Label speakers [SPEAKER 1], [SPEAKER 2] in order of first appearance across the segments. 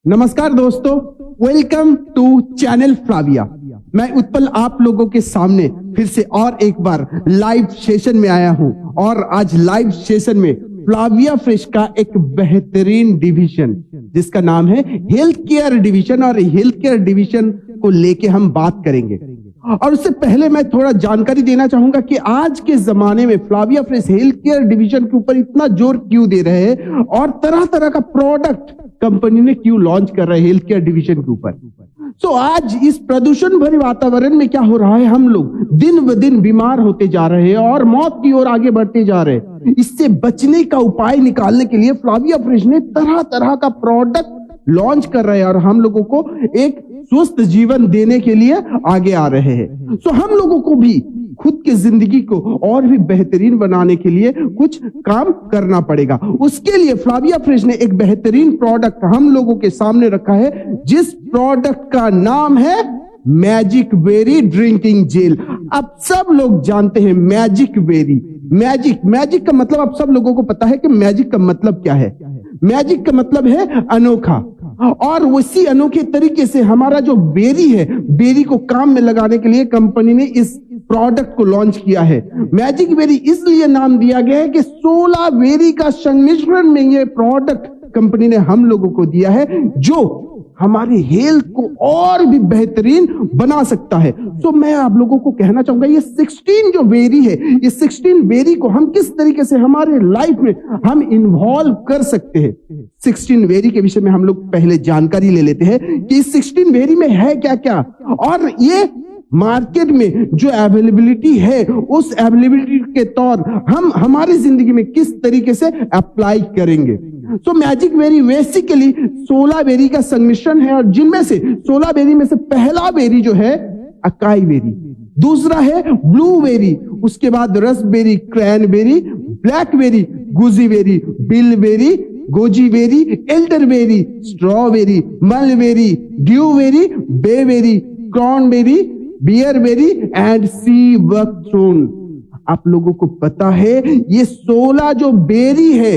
[SPEAKER 1] नमस्कार दोस्तों, welcome to channel Flavia. मैं उत्पल आप लोगों के सामने फिर से और एक बार लाइव सेशन में आया हूं और आज लाइव सेशन में फ्लाविया फ्रेश का एक बेहतरीन डिवीजन जिसका नाम है हेल्थ केयर डिवीजन और हेल्थ केयर डिवीजन को लेके हम बात करेंगे। और उससे पहले मैं थोड़ा जानकारी देना चाहूंगा कि आज के जमाने में Flavia fresh health care division के ऊपर इतना जोर क्यों दे रहे हैं और तरह तरह का प्रोडक्ट कंपनी ने क्यों लॉन्च कर रहे हैं हेल्थ केयर डिवीजन के ऊपर। सो आज इस प्रदूषण भरे वातावरण में क्या हो रहा है, हम लोग दिन ब दिन बीमार होते जा रहे हैं और मौत की ओर आगे बढ़ते जा रहे हैं। इससे बचने का उपाय निकालने के लिए फ्लाविया फ्रेश ने तरह तरह का प्रोडक्ट लॉन्च कर रहे हैं और हम लोगों को एक स्वस्थ जीवन देने के लिए आगे आ रहे हैं। सो हम लोगों को भी खुद की जिंदगी को और भी बेहतरीन बनाने के लिए कुछ काम करना पड़ेगा। उसके लिए फ्लाविया फ्रेश ने एक बेहतरीन प्रोडक्ट हम लोगों के सामने रखा है, जिस प्रोडक्ट का नाम है मैजिक बेरी ड्रिंकिंग जेल। अब सब लोग जानते हैं मैजिक बेरी, मैजिक का मतलब अब सब लोगों को पता है कि मैजिक का मतलब क्या है। मैजिक का मतलब है अनोखा, और उसी अनोखे तरीके से हमारा जो बेरी है, बेरी को काम में लगाने के लिए कंपनी ने इस प्रोडक्ट को लॉन्च किया है। मैजिक बेरी इसलिए नाम दिया गया है कि 16 बेरी का संमिश्रण में ये प्रोडक्ट कंपनी ने हम लोगों को दिया है, जो हमारी हेल्थ को और भी बेहतरीन बना सकता है। तो मैं आप लोगों को कहना चाहूंगा, ये 16 जो बेरी है, ये 16 बेरी को हम किस तरीके से हमारे लाइफ में हम इन्वॉल्व कर सकते हैं। 16 बेरी के विषय में हम लोग पहले जानकारी ले लेते हैं कि इस 16 बेरी में है क्या क्या, और ये मार्केट में जो अवेलेबिलिटी है उस अवेलेबिलिटी के तौर हम हमारी जिंदगी में किस तरीके से अप्लाई करेंगे। तो मैजिक बेरी बेसिकली 16 बेरी का संमिश्रण है, और जिनमें से 16 बेरी में से पहला बेरी जो है अकाई बेरी, दूसरा है ब्लूबेरी, उसके बाद raspberry, cranberry, blackberry, gooseberry, bilberry, goji berry, elderberry, strawberry, mulberry, dewberry, bayberry, cranberry, bearberry and sea buckthorn. आप लोगों को पता है ये 16 जो बेरी है,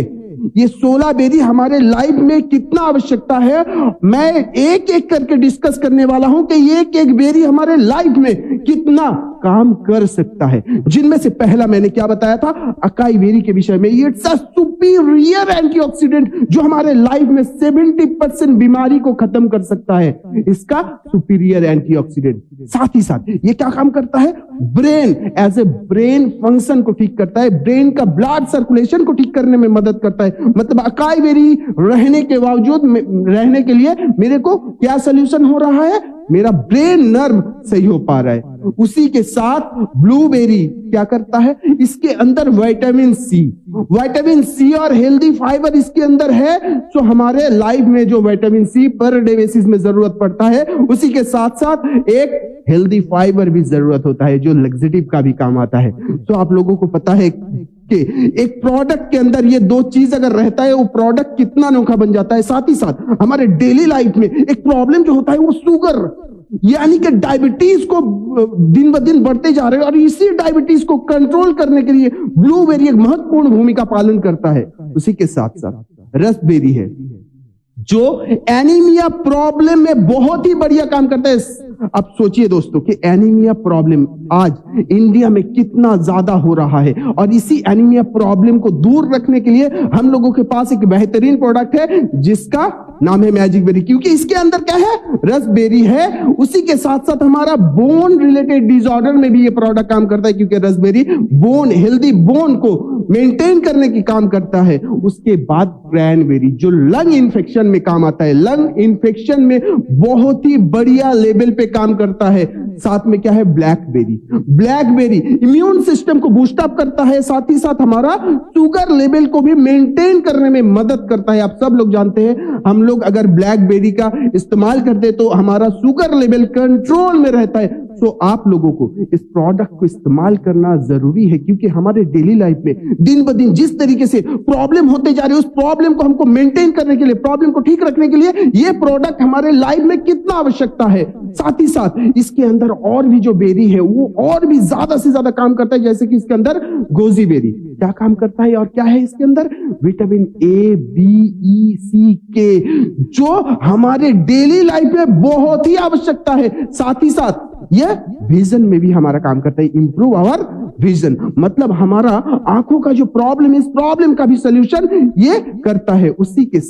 [SPEAKER 1] ये 16 बेरी हमारे लाइफ में कितना आवश्यकता है। मैं एक एक करके डिस्कस करने वाला हूं कि एक एक बेरी हमारे लाइफ में कितना काम कर सकता है। जिनमें से पहला मैंने क्या बताया था, अकाई बेरी के विषय में। इट्स अ सुपीरियर एंटीऑक्सीडेंट जो हमारे लाइफ में 70% बीमारी को खत्म कर सकता है। इसका सुपीरियर एंटीऑक्सीडेंट। साथ ही साथ ये क्या काम करता है, brain as a brain function को ठीक करता है, ब्रेन का ब्लड सर्कुलेशन को ठीक करने में मदद करता है। मतलब अकाई बेरी रहने के बावजूद रहने के लिए मेरे को क्या सोल्यूशन हो रहा है, मेरा ब्रेन नर्व सही हो पा रहा है। उसी के साथ ब्लूबेरी क्या करता है, इसके अंदर विटामिन सी और हेल्दी फाइबर इसके अंदर है। तो हमारे लाइफ में जो vitamin C per day basis में जरूरत पड़ता है, उसी के साथ साथ एक हेल्दी फाइबर भी जरूरत होता है जो लग्जेटिव का भी काम आता है। तो आप लोगों को पता है कि एक प्रोडक्ट के अंदर ये दो चीज अगर रहता है, वो प्रोडक्ट कितना अनोखा बन जाता है। साथ ही साथ हमारे डेली लाइफ में एक प्रॉब्लम जो होता है वो शुगर यानी कि डायबिटीज को दिन ब दिन बढ़ते जा रहे हैं, और इसी डायबिटीज को कंट्रोल करने के लिए ब्लूबेरी एक महत्वपूर्ण भूमिका पालन करता है। उसी के साथ साथ रसबेरी है जो एनीमिया प्रॉब्लम में बहुत ही बढ़िया काम करता है। अब सोचिए दोस्तों कि एनीमिया प्रॉब्लम आज इंडिया में कितना ज्यादा हो रहा है, और इसी एनीमिया प्रॉब्लम को दूर रखने के लिए हम लोगों के पास एक बेहतरीन प्रोडक्ट है जिसका नाम है मैजिक बेरी। क्योंकि इसके अंदर क्या है, रसबेरी है। उसी के साथ साथ हमारा बोन रिलेटेड डिसऑर्डर में भी ये प्रोडक्ट काम करता है, क्योंकि रसबेरी बोन हेल्दी बोन को मेंटेन करने की काम करता है। उसके बाद क्रैनबेरी जो लंग इन्फेक्शन में काम आता है, लंग इन्फेक्शन में बहुत ही बढ़िया लेवल पे काम करता है। साथ में क्या है, ब्लैकबेरी इम्यून सिस्टम को बूस्ट अप करता है, साथ ही साथ हमारा शुगर लेवल को भी मेंटेन करने में मदद करता है। आप सब लोग जानते हैं, हम लोग अगर ब्लैकबेरी का इस्तेमाल करते तो हमारा शुगर लेवल कंट्रोल में रहता है। तो आप लोगों को इस प्रोडक्ट को इस्तेमाल करना जरूरी है, क्योंकि हमारे डेली लाइफ में दिन ब दिन जिस तरीके से प्रॉब्लम होते जा रही है, उस प्रॉब्लम को हमको मेंटेन करने के लिए, प्रॉब्लम को ठीक रखने के लिए ये प्रोडक्ट हमारे लाइफ में कितना आवश्यकता है। साथ ही साथ इसके अंदर और भी जो बेरी है वो और भी ज्यादा से ज्यादा काम करता है, जैसे कि इसके अंदर गोजीबेरी क्या काम करता है और क्या है इसके अंदर? विटामिन ए, बी, ई, सी, के, जो हमारे डेली लाइफ में बहुत ही आवश्यकता है। साथ ही साथ यह विजन में भी हमारा काम करता है, इंप्रूव आवर विजन, मतलब हमारा आंखों का जो प्रॉब्लम है, इस प्रॉब्लम का भी सॉल्यूशन ये करता है। उसी के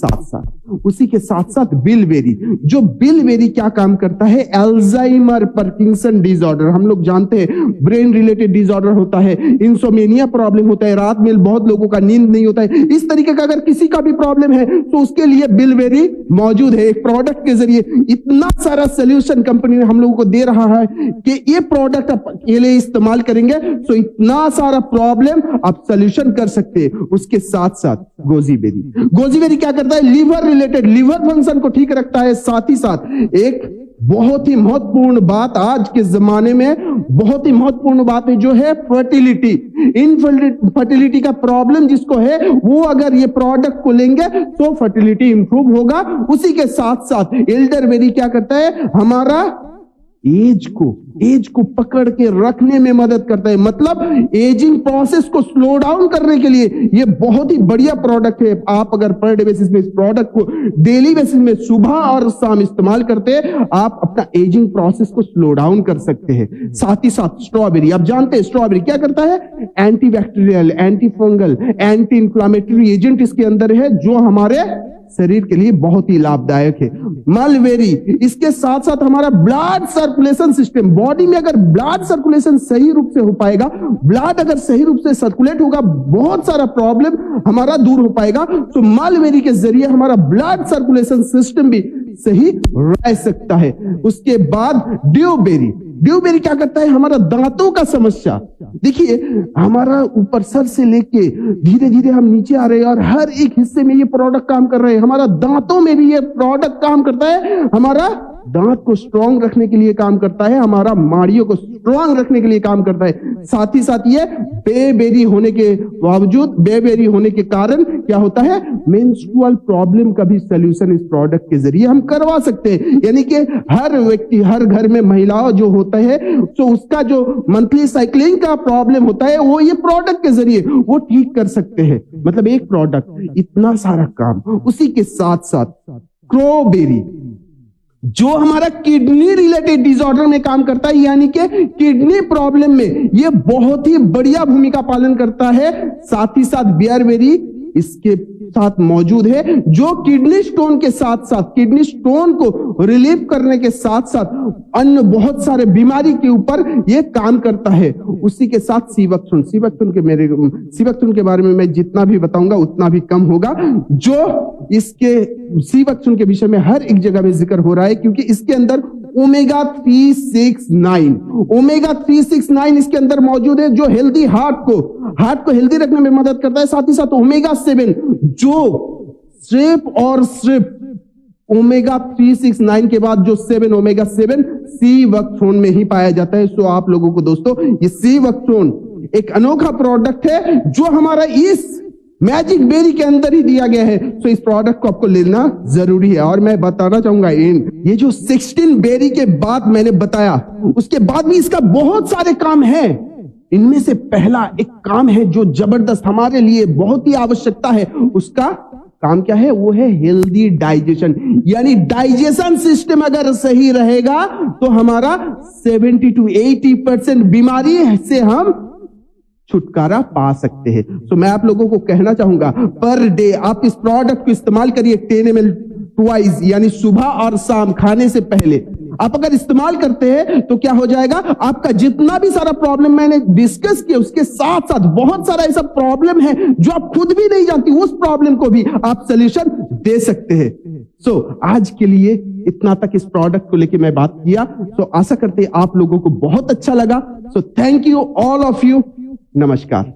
[SPEAKER 1] साथ साथ बिलबेरी, जो बिलबेरी क्या काम करता है? अल्जाइमर, पार्किंसन डिसऑर्डर, हम लोग जानते हैं ब्रेन रिलेटेड डिसऑर्डर होता है, इंसोमेनिया प्रॉब्लम होता है, रात में बहुत लोगों का नींद नहीं होता है, इस तरीके का अगर किसी का भी प्रॉब्लम है तो उसके लिए बिलबेरी मौजूद है। एक प्रोडक्ट के जरिए इतना सारा सोल्यूशन कंपनी ने हम लोगों को दे रहा है कि ये प्रोडक्ट आप अकेले इस्तेमाल करेंगे तो इतना सारा प्रॉब्लम आप सोल्यूशन कर सकते हैं। उसके साथ साथ गोजीबेरी क्या करता है? लिवर रिलेटेड, लिवर फंक्शन को ठीक रखता है। साथ ही साथ एक बहुत ही महत्वपूर्ण बात, आज के जमाने में बहुत ही महत्वपूर्ण बात है, जो है फर्टिलिटी, इनफर्टिलिटी का प्रॉब्लम जिसको है, वो अगर ये प्रोडक्ट को लेंगे तो फर्टिलिटी इंप्रूव होगा। उसी के साथ साथ एल्डरबेरी क्या करता है? हमारा एज को पकड़ के रखने में मदद करता है, मतलब एजिंग प्रोसेस को स्लो डाउन करने के लिए ये बहुत ही बढ़िया प्रोडक्ट है। आप अगर पर डे बेसिस में इस प्रोडक्ट को डेली बेसिस में सुबह और शाम इस्तेमाल करते हैं, आप अपना एजिंग प्रोसेस को स्लो डाउन कर सकते हैं। साथ ही साथ स्ट्रॉबेरी, आप जानते हैं स्ट्रॉबेरी क्या करता है? Anti bacterial, anti fungal, anti inflammatory agent इसके अंदर है, जो हमारे शरीर के लिए बहुत ही लाभदायक है। मलबेरी, इसके साथ साथ हमारा ब्लड सर्कुलेशन सिस्टम, बॉडी में अगर ब्लड सर्कुलेशन सही रूप से हो पाएगा, ब्लड अगर सही रूप से सर्कुलेट होगा, बहुत सारा प्रॉब्लम हमारा दूर हो पाएगा। तो मलबेरी के जरिए हमारा ब्लड सर्कुलेशन सिस्टम भी सही रह सकता है। उसके बाद ड्यूबेरी क्या करता है? हमारा दांतों का समस्या, देखिए हमारा ऊपर सर से लेके धीरे धीरे हम नीचे आ रहे हैं और हर एक हिस्से में ये प्रोडक्ट काम कर रहे हैं। हमारा दांतों में भी ये प्रोडक्ट काम करता है, हमारा दांत को स्ट्रांग रखने के लिए काम करता है, हमारा माड़ियों को स्ट्रांग रखने के लिए काम करता है। साथ ही साथ ये बेबेरी होने के बावजूद, बेबेरी होने के कारण क्या होता है? मेंस्ट्रुअल प्रॉब्लम का भी सॉल्यूशन इस प्रोडक्ट के जरिए हम करवा सकते हैं। यानी कि हर व्यक्ति, हर घर में महिलाओं जो होता है, तो उसका जो मंथली साइक्लिंग का प्रॉब्लम होता है, वो ये प्रोडक्ट के जरिए वो ठीक कर सकते हैं। मतलब एक प्रोडक्ट इतना सारा काम। उसी के साथ साथ क्रोबेरी, जो हमारा किडनी रिलेटेड डिसऑर्डर में काम करता है, यानी कि किडनी प्रॉब्लम में ये बहुत ही बढ़िया भूमिका पालन करता है। साथ ही साथ बेयरबेरी इसके साथ मौजूद है, जो किडनी स्टोन के साथ साथ, किडनी स्टोन को रिलीव करने के साथ साथ अन्य बहुत सारे बीमारी के ऊपर ये काम करता है। उसी के साथ सीवकथुन के बारे में मैं जितना भी बताऊंगा उतना भी कम होगा। जो इसके सीवकथुन के विषय में हर एक जगह में जिक्र हो रहा है, क्योंकि इसके अंदर ओमेगा 369 इसके अंदर मौजूद है, जो हेल्दी हार्ट को हेल्दी रखने में मदद करता है। साथ ही साथ ओमेगा 7, जो सिर्फ ओमेगा 369 के बाद जो 7 ओमेगा 7 सीवकथुन में ही पाया जाता है। सो आप लोगों को दोस्तों, ये सीवकथुन एक अनोखा प्रोडक्ट है, जो हमारा इस मैजिक बेरी के अंदर ही दिया गया है। तो इस प्रोडक्ट को आपको लेना जरूरी है। और मैं बताना चाहूंगा, ये जो 16 बेरी के बाद मैंने बताया, उसके बाद भी इसका बहुत सारे काम है। इनमें से पहला एक काम है जो जबरदस्त हमारे लिए बहुत ही आवश्यकता है। उसका काम क्या है? वो है हेल्दी डाइजेशन। यानी डाइजेशन सिस्टम अगर सही रहेगा तो हमारा 70 to 80% बीमारी से हम छुटकारा पा सकते हैं। तो मैं आप लोगों को कहना चाहूंगा, पर डे आप इस प्रोडक्ट को इस्तेमाल करिए 10 ml ट्वाइस, यानी सुबह और शाम खाने से पहले आप अगर इस्तेमाल करते हैं तो क्या हो जाएगा? आपका जितना भी सारा प्रॉब्लम मैंने डिस्कस किया, उसके साथ साथ बहुत सारा ऐसा प्रॉब्लम है जो आप खुद भी नहीं जानती, उस प्रॉब्लम को भी आप सोल्यूशन दे सकते हैं। सो आज के लिए इतना तक इस प्रोडक्ट को लेके मैं बात किया। तो आशा करते हैं आप लोगों को बहुत अच्छा लगा। So thank you all of you. नमस्कार।